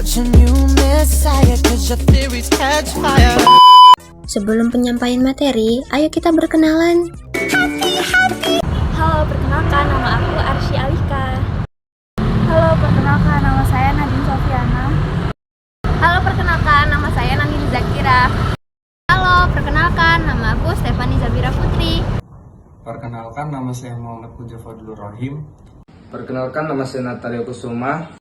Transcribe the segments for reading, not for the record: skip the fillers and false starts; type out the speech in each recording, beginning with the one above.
such a new messiah, 'cause your theories catch fire. Sebelum penyampaian materi, ayo kita berkenalan. Halo, perkenalkan nama aku Arsy Alika. Halo, perkenalkan nama saya Nadine Sofiana. Halo, perkenalkan nama saya Nandini Zakira. Halo, perkenalkan nama aku Stefani Zabira Putri. Perkenalkan nama saya Muhammad Puja Fadlur Rahim. Perkenalkan nama saya Natalia Kusuma.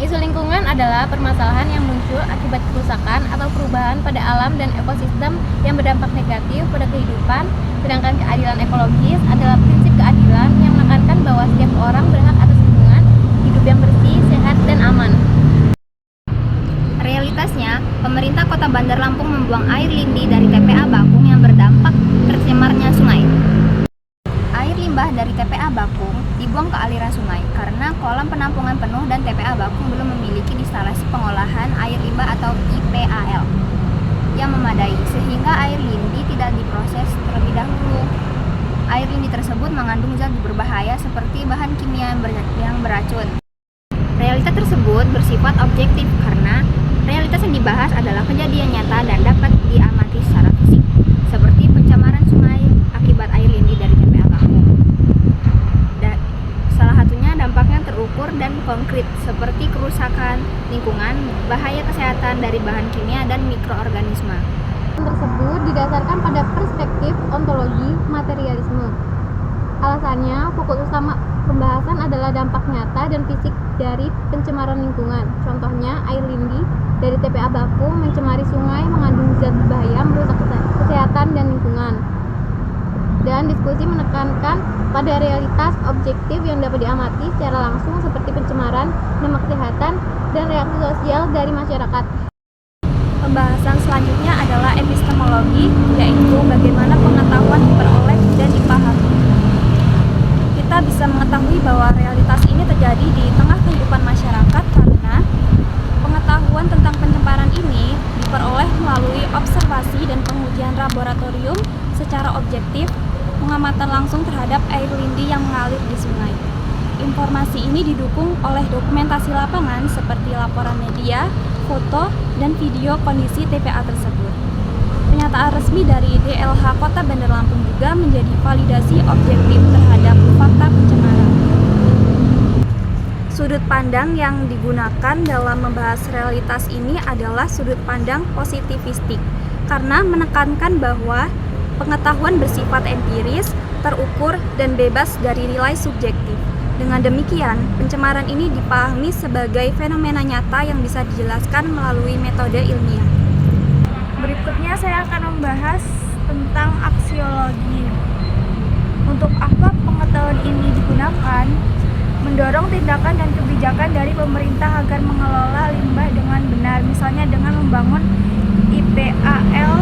Isu lingkungan adalah permasalahan yang muncul akibat kerusakan atau perubahan pada alam dan ekosistem yang berdampak negatif pada kehidupan, sedangkan keadilan ekologis adalah prinsip keadilan yang menekankan bahwa setiap orang berhak atas lingkungan hidup yang bersih, sehat, dan aman. Realitasnya, pemerintah Kota Bandar Lampung membuang air lindi dari TPA Bakung yang berdampak tercemarnya sungai. Air limbah dari TPA Bakung dibuang ke aliran sungai karena kolam penampungan penuh dan TPA Bakung belum memiliki instalasi pengolahan air limbah atau IPAL yang memadai, sehingga air lindi tidak diproses terlebih dahulu. Air lindi tersebut mengandung zat berbahaya seperti bahan kimia yang beracun. Realitas tersebut bersifat objektif karena realitas yang dibahas adalah kejadian nyata dan dapat diamati secara fisik, seperti pencemaran sungai akibat air lindi dari TPA Bakung. Dan salah satunya dampaknya terukur dan konkret, seperti kerusakan lingkungan, bahaya kesehatan dari bahan kimia dan mikroorganisme. Tersebut didasarkan pada perspektif ontologi materialisme. Alasannya, fokus utama pembahasan adalah dampak nyata dan fisik dari pencemaran lingkungan. Contohnya, air lindi dari TPA Bakung mencemari sungai, mengandung zat berbahaya, merusak kesehatan dan lingkungan. Dan diskusi menekankan pada realitas objektif yang dapat diamati secara langsung seperti pencemaran, dampak kesehatan, dan reaksi sosial dari masyarakat. Pembahasan selanjutnya adalah epistemologi, yaitu bagaimana pengetahuan diperoleh dan dipahami. Kita bisa mengetahui bahwa realitas ini terjadi di tengah kehidupan masyarakat karena pengetahuan tentang pencemaran ini diperoleh melalui observasi dan pengujian laboratorium secara objektif, pengamatan langsung terhadap air lindi yang mengalir di sungai. Informasi ini didukung oleh dokumentasi lapangan seperti laporan media, foto, dan video kondisi TPA tersebut. Pernyataan resmi dari DLH Kota Bandar Lampung juga menjadi validasi objektif terhadap fakta pencemaran. Sudut pandang yang digunakan dalam membahas realitas ini adalah sudut pandang positivistik, karena menekankan bahwa pengetahuan bersifat empiris, terukur, dan bebas dari nilai subjektif. Dengan demikian, pencemaran ini dipahami sebagai fenomena nyata yang bisa dijelaskan melalui metode ilmiah. Berikutnya saya akan membahas tentang aksiologi. Untuk apa pengetahuan ini digunakan? Mendorong tindakan dan kebijakan dari pemerintah agar mengelola limbah dengan benar, misalnya dengan membangun IPAL,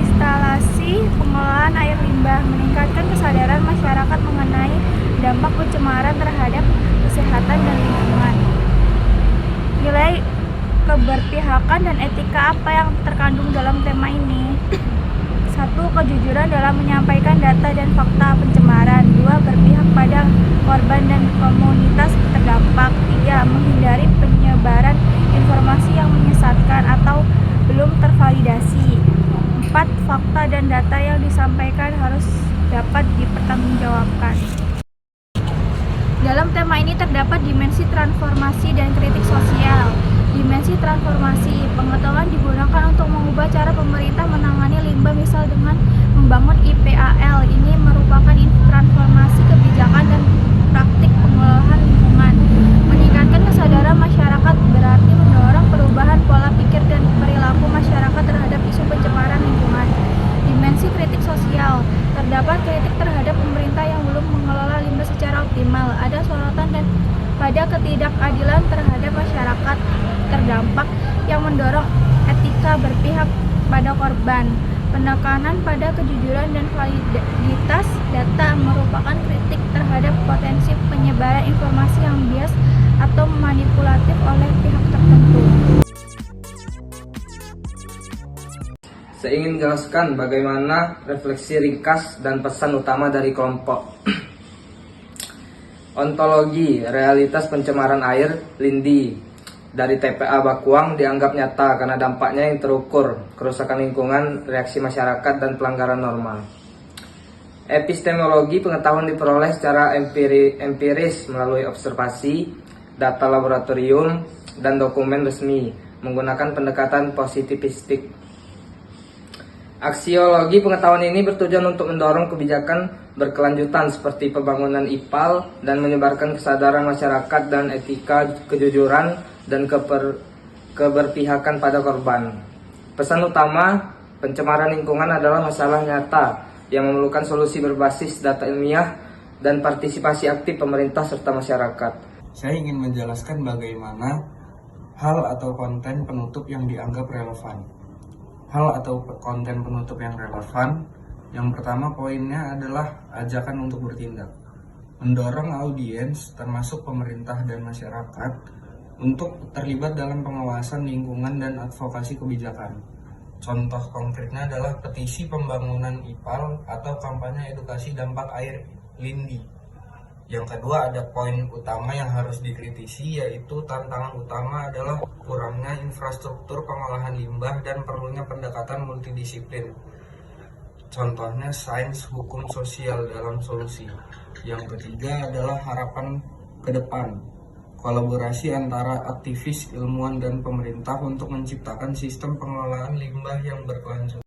instalasi pengolahan air limbah, meningkatkan kesadaran masyarakat mengenai dampak pencemaran terhadap kesehatan dan lingkungan. Nilai keberpihakan dan etika apa yang terkandung dalam tema ini? 1. Kejujuran dalam menyampaikan data dan fakta pencemaran. 2. Berpihak pada korban dan komunitas terdampak. 3. Menghindari penyebaran informasi yang menyesatkan atau belum tervalidasi. 4. Fakta dan data yang disampaikan harus dapat dipertanggungjawabkan. Dalam tema ini terdapat dimensi transformasi dan kritik sosial. Dimensi transformasi, pengetahuan digunakan untuk mengubah cara pemerintah menangani limbah, misal dengan membangun IPAL. Ini merupakan transformasi kebijakan dan praktik pengelolaan lingkungan. Meningkatkan kesadaran masyarakat berarti mendorong perubahan pola pikir dan perilaku masyarakat terhadap isu pencemaran lingkungan. Dimensi kritik sosial, terdapat kritik terhadap pemerintah yang belum mengelola limbah secara optimal. Ada sorotan dan pada ketidakadilan terhadap masyarakat terdampak yang mendorong etika berpihak pada korban. Penekanan pada kejujuran dan validitas data merupakan kritik terhadap potensi penyebaran informasi yang bias atau manipulatif oleh pihak tertentu. Saya ingin jelaskan bagaimana refleksi ringkas dan pesan utama dari kelompok. Ontologi realitas pencemaran air Lindi dari TPA Bakuang dianggap nyata karena dampaknya yang terukur, kerusakan lingkungan, reaksi masyarakat, dan pelanggaran norma. Epistemologi pengetahuan diperoleh secara empiris melalui observasi, data laboratorium, dan dokumen resmi menggunakan pendekatan positivistik. Aksiologi pengetahuan ini bertujuan untuk mendorong kebijakan berkelanjutan seperti pembangunan IPAL dan menyebarkan kesadaran masyarakat dan etika kejujuran dan keberpihakan pada korban. Pesan utama, pencemaran lingkungan adalah masalah nyata yang memerlukan solusi berbasis data ilmiah dan partisipasi aktif pemerintah serta masyarakat. Saya ingin menjelaskan bagaimana hal atau konten penutup yang dianggap relevan. Hal atau konten penutup yang relevan, yang pertama poinnya adalah ajakan untuk bertindak. Mendorong audiens, termasuk pemerintah dan masyarakat, untuk terlibat dalam pengawasan lingkungan dan advokasi kebijakan. Contoh konkretnya adalah petisi pembangunan IPAL atau kampanye edukasi dampak air Lindi. Yang kedua, ada poin utama yang harus dikritisi, yaitu tantangan utama adalah kurangnya infrastruktur pengolahan limbah dan perlunya pendekatan multidisiplin. Contohnya sains hukum sosial dalam solusi. Yang ketiga adalah harapan ke depan, kolaborasi antara aktivis, ilmuwan, dan pemerintah untuk menciptakan sistem pengelolaan limbah yang berkelanjutan.